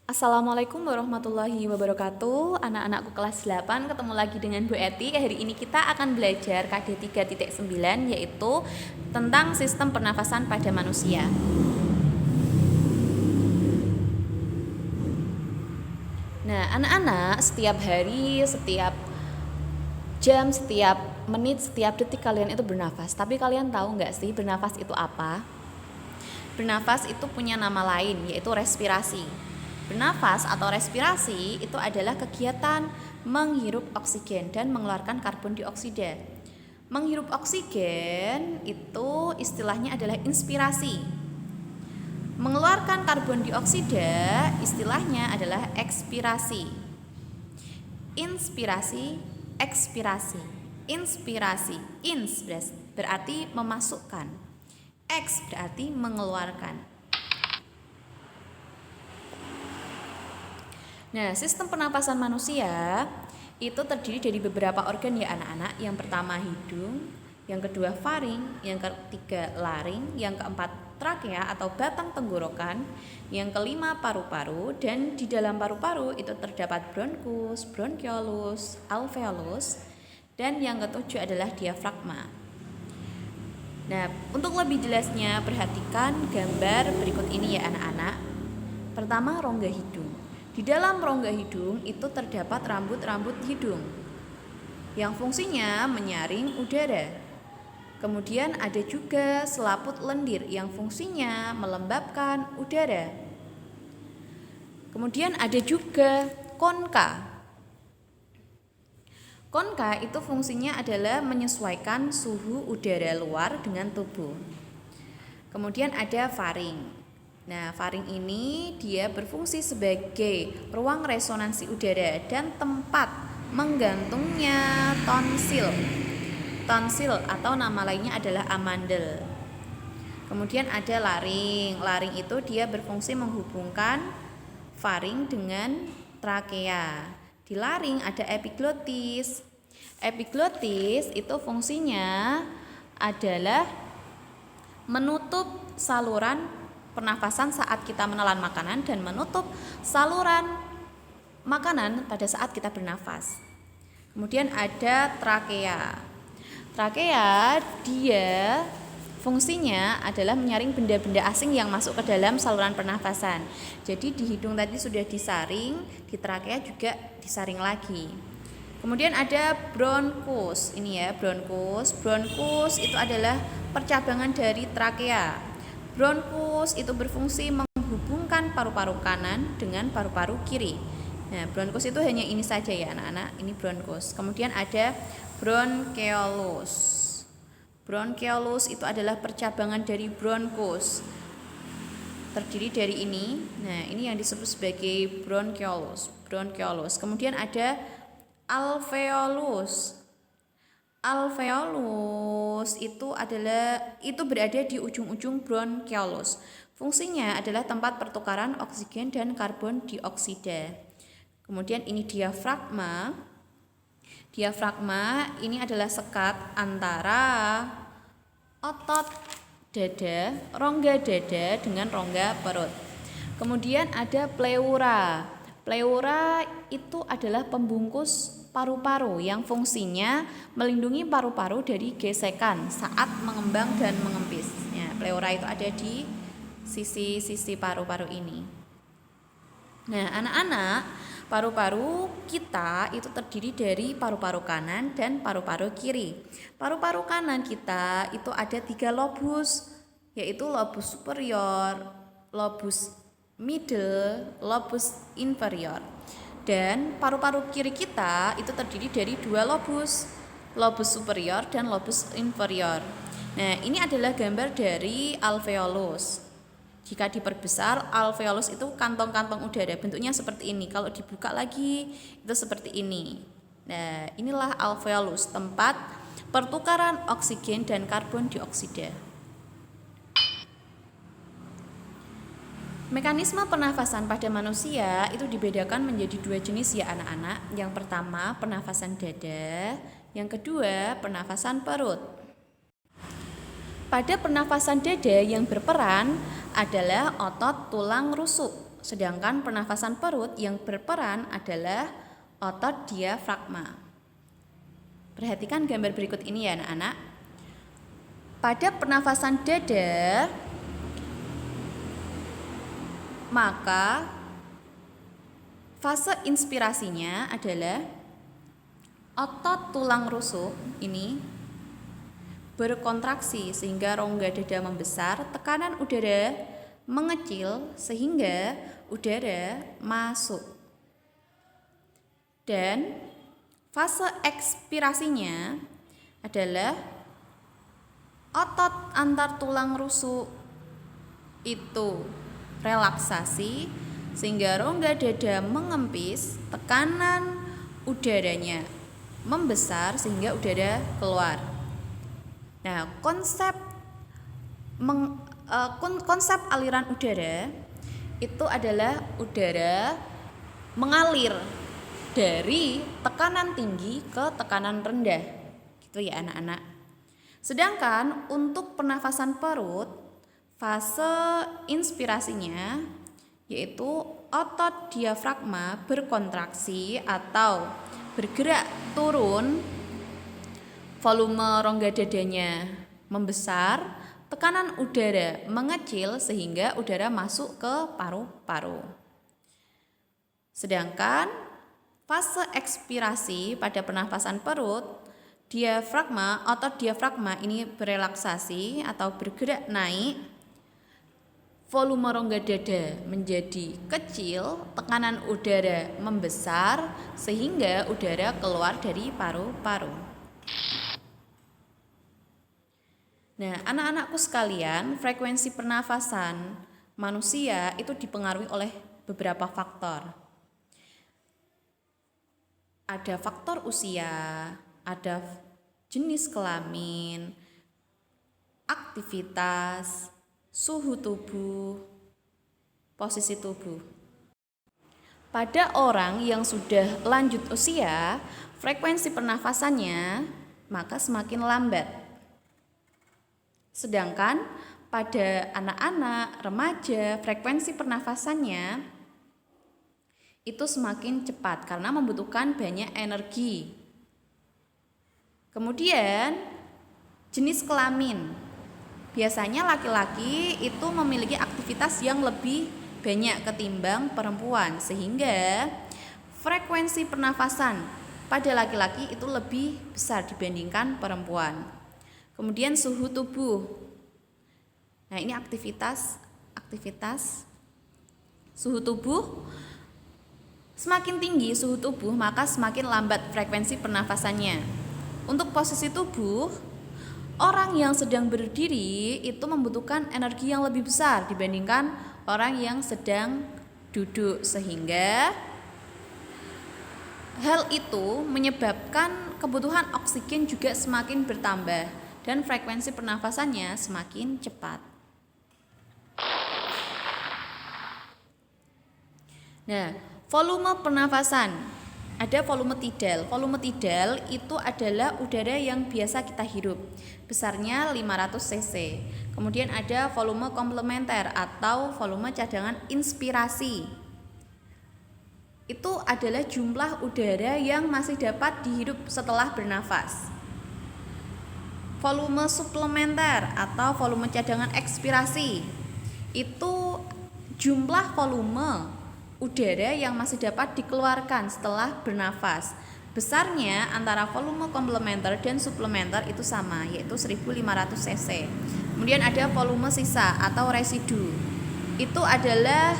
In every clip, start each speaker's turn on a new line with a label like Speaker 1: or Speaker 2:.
Speaker 1: Assalamualaikum warahmatullahi wabarakatuh. Anak-anakku kelas 8 ketemu lagi dengan Bu Eti. Hari ini kita akan belajar KD 3.9 yaitu tentang sistem pernafasan pada manusia. Nah, anak-anak setiap hari, setiap jam, setiap menit, setiap detik kalian itu bernafas. Tapi kalian tahu nggak sih bernafas itu apa? Bernafas itu punya nama lain yaitu respirasi. Bernafas atau respirasi itu adalah kegiatan menghirup oksigen dan mengeluarkan karbon dioksida. Menghirup oksigen itu istilahnya adalah inspirasi. Mengeluarkan karbon dioksida istilahnya adalah ekspirasi. Inspirasi, ekspirasi. Inspirasi, ins berarti memasukkan. Eks berarti mengeluarkan. Nah, sistem pernapasan manusia itu terdiri dari beberapa organ ya anak-anak. Yang pertama hidung, yang kedua faring, yang ketiga laring, yang keempat trakea atau batang tenggorokan, yang kelima paru-paru, dan di dalam paru-paru itu terdapat bronkus, bronkiolus, alveolus, dan yang ketujuh adalah diafragma. Nah, untuk lebih jelasnya perhatikan gambar berikut ini ya anak-anak. Pertama, rongga hidung. Di dalam rongga hidung itu terdapat rambut-rambut hidung yang fungsinya menyaring udara. Kemudian ada juga selaput lendir yang fungsinya melembabkan udara. Kemudian ada juga konka. Konka itu fungsinya adalah menyesuaikan suhu udara luar dengan tubuh. Kemudian ada faring. Nah, faring ini dia berfungsi sebagai ruang resonansi udara dan tempat menggantungnya tonsil. Tonsil atau nama lainnya adalah amandel. Kemudian ada laring. Laring itu dia berfungsi menghubungkan faring dengan trakea. Di laring ada epiglotis. Epiglotis itu fungsinya adalah menutup saluran pernafasan saat kita menelan makanan dan menutup saluran makanan pada saat kita bernafas. Kemudian ada trakea. Trakea dia fungsinya adalah menyaring benda-benda asing yang masuk ke dalam saluran pernafasan. Jadi di hidung tadi sudah disaring, di trakea juga disaring lagi. Kemudian ada bronkus. Ini ya, bronkus. Bronkus itu adalah percabangan dari trakea. Bronkus itu berfungsi menghubungkan paru-paru kanan dengan paru-paru kiri. Nah, bronkus itu hanya ini saja ya anak-anak. Ini bronkus. Kemudian ada bronkeolus. Bronkeolus itu adalah percabangan dari bronkus. Terdiri dari ini. Nah, ini yang disebut sebagai bronkeolus. Bronkeolus. Kemudian ada alveolus. Alveolus itu berada di ujung-ujung bronkeolus. Fungsinya adalah tempat pertukaran oksigen dan karbon dioksida. Kemudian ini diafragma. Diafragma ini adalah sekat antara otot dada, rongga dada dengan rongga perut. Kemudian ada pleura. Pleura itu adalah pembungkus paru-paru yang fungsinya melindungi paru-paru dari gesekan saat mengembang dan mengempis. Ya, pleura itu ada di sisi-sisi paru-paru ini. Nah, anak-anak, paru-paru kita itu terdiri dari paru-paru kanan dan paru-paru kiri. Paru-paru kanan kita itu ada 3 lobus, yaitu lobus superior, lobus middle, lobus inferior. Dan paru-paru kiri kita itu terdiri dari 2 lobus, lobus superior dan lobus inferior. Nah, ini adalah gambar dari alveolus. Jika diperbesar, alveolus itu kantong-kantong udara, bentuknya seperti ini. Kalau dibuka lagi, itu seperti ini. Nah, inilah alveolus, tempat pertukaran oksigen dan karbon dioksida. Mekanisme pernafasan pada manusia itu dibedakan menjadi 2 jenis ya anak-anak. Yang pertama, pernafasan dada. Yang kedua, pernafasan perut. Pada pernafasan dada yang berperan adalah otot tulang rusuk. sedangkan pernafasan perut yang berperan adalah otot diafragma. Perhatikan gambar berikut ini ya anak-anak. Pada pernafasan dada, maka fase inspirasinya adalah otot tulang rusuk ini berkontraksi sehingga rongga dada membesar, tekanan udara mengecil sehingga udara masuk. Dan fase ekspirasinya adalah otot antar tulang rusuk itu relaksasi sehingga rongga dada mengempis, tekanan udaranya membesar sehingga udara keluar. Nah, konsep aliran udara itu adalah udara mengalir dari tekanan tinggi ke tekanan rendah. Gitu ya anak-anak. Sedangkan untuk pernafasan perut, fase inspirasinya yaitu otot diafragma berkontraksi atau bergerak turun, volume rongga dadanya membesar, tekanan udara mengecil sehingga udara masuk ke paru-paru. Sedangkan fase ekspirasi pada pernafasan perut, otot diafragma ini berelaksasi atau bergerak naik, volume rongga dada menjadi kecil, tekanan udara membesar sehingga udara keluar dari paru-paru. Nah, anak-anakku sekalian, frekuensi pernafasan manusia itu dipengaruhi oleh beberapa faktor. Ada faktor usia, ada jenis kelamin, aktivitas, suhu tubuh, posisi tubuh. Pada orang yang sudah lanjut usia, frekuensi pernafasannya maka semakin lambat. Sedangkan pada anak-anak, remaja, frekuensi pernafasannya itu semakin cepat karena membutuhkan banyak energi. Kemudian jenis kelamin. Biasanya laki-laki itu memiliki aktivitas yang lebih banyak ketimbang perempuan, sehingga frekuensi pernafasan pada laki-laki itu lebih besar dibandingkan perempuan. Kemudian suhu tubuh. Nah, ini aktivitas suhu tubuh. Semakin tinggi suhu tubuh, maka semakin lambat frekuensi pernafasannya. Untuk posisi tubuh, orang yang sedang berdiri itu membutuhkan energi yang lebih besar dibandingkan orang yang sedang duduk, sehingga hal itu menyebabkan kebutuhan oksigen juga semakin bertambah dan frekuensi pernafasannya semakin cepat. Nah, volume pernafasan. Ada volume tidal. Volume tidal itu adalah udara yang biasa kita hirup, besarnya 500 cc. Kemudian ada volume komplementer atau volume cadangan inspirasi. Itu adalah jumlah udara yang masih dapat dihirup setelah bernafas. Volume suplementer atau volume cadangan ekspirasi itu jumlah volume udara yang masih dapat dikeluarkan setelah bernafas. Besarnya antara volume komplementer dan suplementer itu sama, yaitu 1500 cc. Kemudian ada volume sisa atau residu. Itu adalah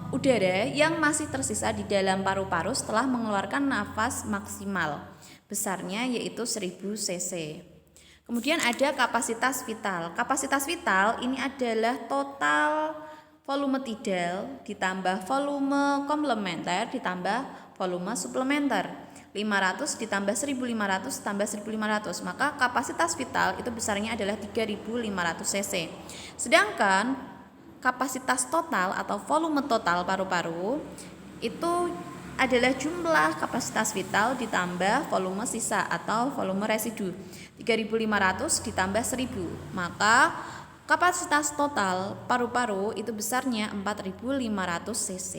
Speaker 1: udara yang masih tersisa di dalam paru-paru setelah mengeluarkan nafas maksimal. Besarnya yaitu 1000 cc. Kemudian ada kapasitas vital. Kapasitas vital ini adalah total volume tidal ditambah volume komplementer ditambah volume suplementer. 500 ditambah 1500 tambah 1500, maka kapasitas vital itu besarnya adalah 3500 cc. Sedangkan kapasitas total atau volume total paru-paru itu adalah jumlah kapasitas vital ditambah volume sisa atau volume residu. 3500 ditambah 1000, maka Kapasitas total paru-paru itu besarnya 4.500 cc.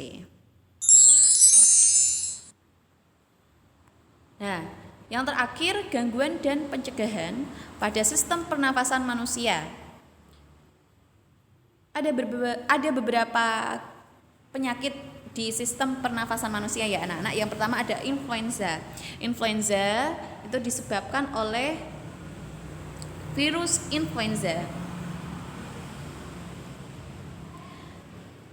Speaker 1: Nah, yang terakhir gangguan dan pencegahan pada sistem pernafasan manusia. Ada beberapa penyakit di sistem pernafasan manusia ya anak-anak. Yang pertama ada influenza. Influenza itu disebabkan oleh virus influenza.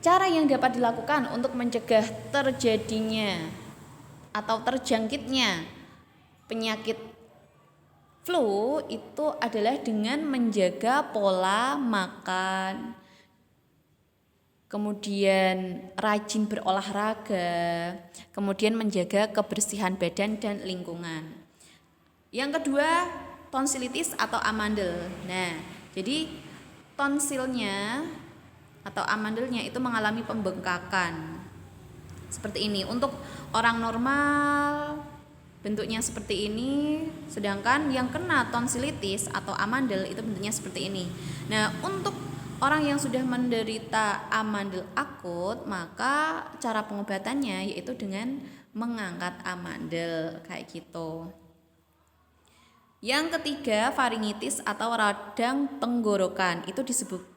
Speaker 1: Cara yang dapat dilakukan untuk mencegah terjadinya atau terjangkitnya penyakit flu itu adalah dengan menjaga pola makan, kemudian rajin berolahraga, kemudian menjaga kebersihan badan dan lingkungan. Yang kedua, tonsilitis atau amandel. Nah, jadi tonsilnya atau amandelnya itu mengalami pembengkakan. Seperti ini. Untuk orang normal bentuknya seperti ini, sedangkan yang kena tonsilitis atau amandel itu bentuknya seperti ini. Nah, untuk orang yang sudah menderita amandel akut, maka cara pengobatannya yaitu dengan mengangkat amandel kayak gitu. Yang ketiga, faringitis atau radang tenggorokan itu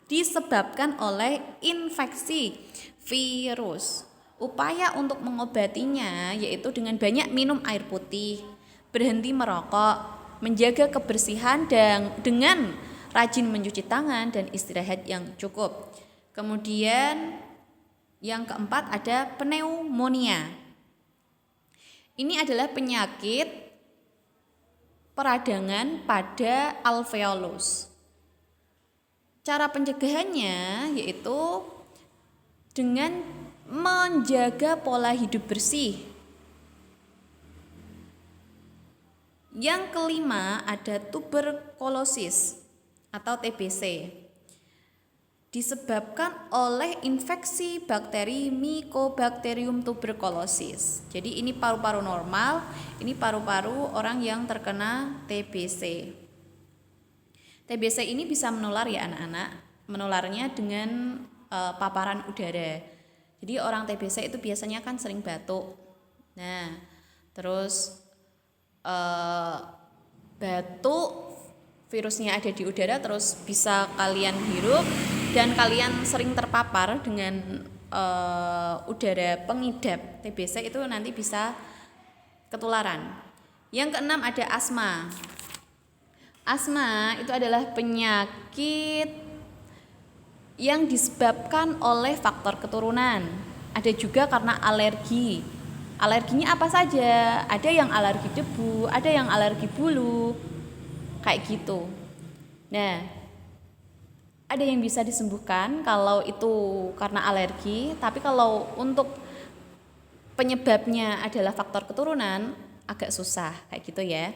Speaker 1: disebabkan oleh infeksi virus. Upaya untuk mengobatinya yaitu dengan banyak minum air putih, berhenti merokok, menjaga kebersihan dan dengan rajin mencuci tangan dan istirahat yang cukup. Kemudian yang keempat ada pneumonia. Ini adalah penyakit peradangan pada alveolus. Cara pencegahannya yaitu dengan menjaga pola hidup bersih. Yang kelima ada tuberkulosis atau TBC. Disebabkan oleh infeksi bakteri Mycobacterium tuberculosis. Jadi ini paru-paru normal, ini paru-paru orang yang terkena TBC. TBC ini bisa menular ya anak-anak, menularnya dengan paparan udara. Jadi orang TBC itu biasanya kan sering batuk. Nah, terus batuk, virusnya ada di udara, terus bisa kalian hirup dan kalian sering terpapar dengan udara pengidap TBC itu nanti bisa ketularan. Yang keenam ada asma. Asma itu adalah penyakit yang disebabkan oleh faktor keturunan. Ada juga karena alergi. Alerginya apa saja? Ada yang alergi debu, ada yang alergi bulu, kayak gitu. Nah, ada yang bisa disembuhkan kalau itu karena alergi, tapi kalau untuk penyebabnya adalah faktor keturunan agak susah kayak gitu ya.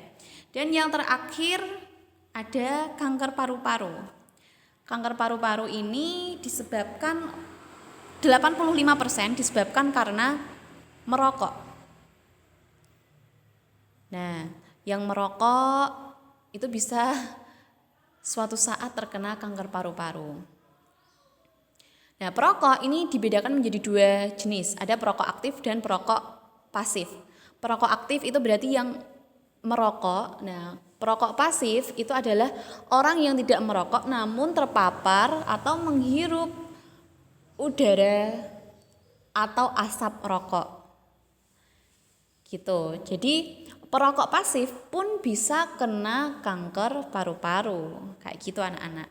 Speaker 1: Dan yang terakhir ada kanker paru-paru. Kanker paru-paru ini disebabkan 85% disebabkan karena merokok. Nah, yang merokok itu bisa suatu saat terkena kanker paru-paru. Nah, perokok ini dibedakan menjadi dua jenis. Ada perokok aktif dan perokok pasif. Perokok aktif itu berarti yang merokok. Nah, perokok pasif itu adalah orang yang tidak merokok namun terpapar atau menghirup udara atau asap rokok. Gitu. Jadi perokok pasif pun bisa kena kanker paru-paru. Kayak gitu anak-anak.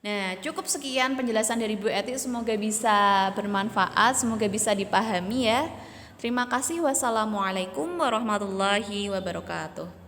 Speaker 1: Nah, cukup sekian penjelasan dari Bu Eti, semoga bisa bermanfaat, semoga bisa dipahami ya. Terima kasih. Wassalamualaikum warahmatullahi wabarakatuh.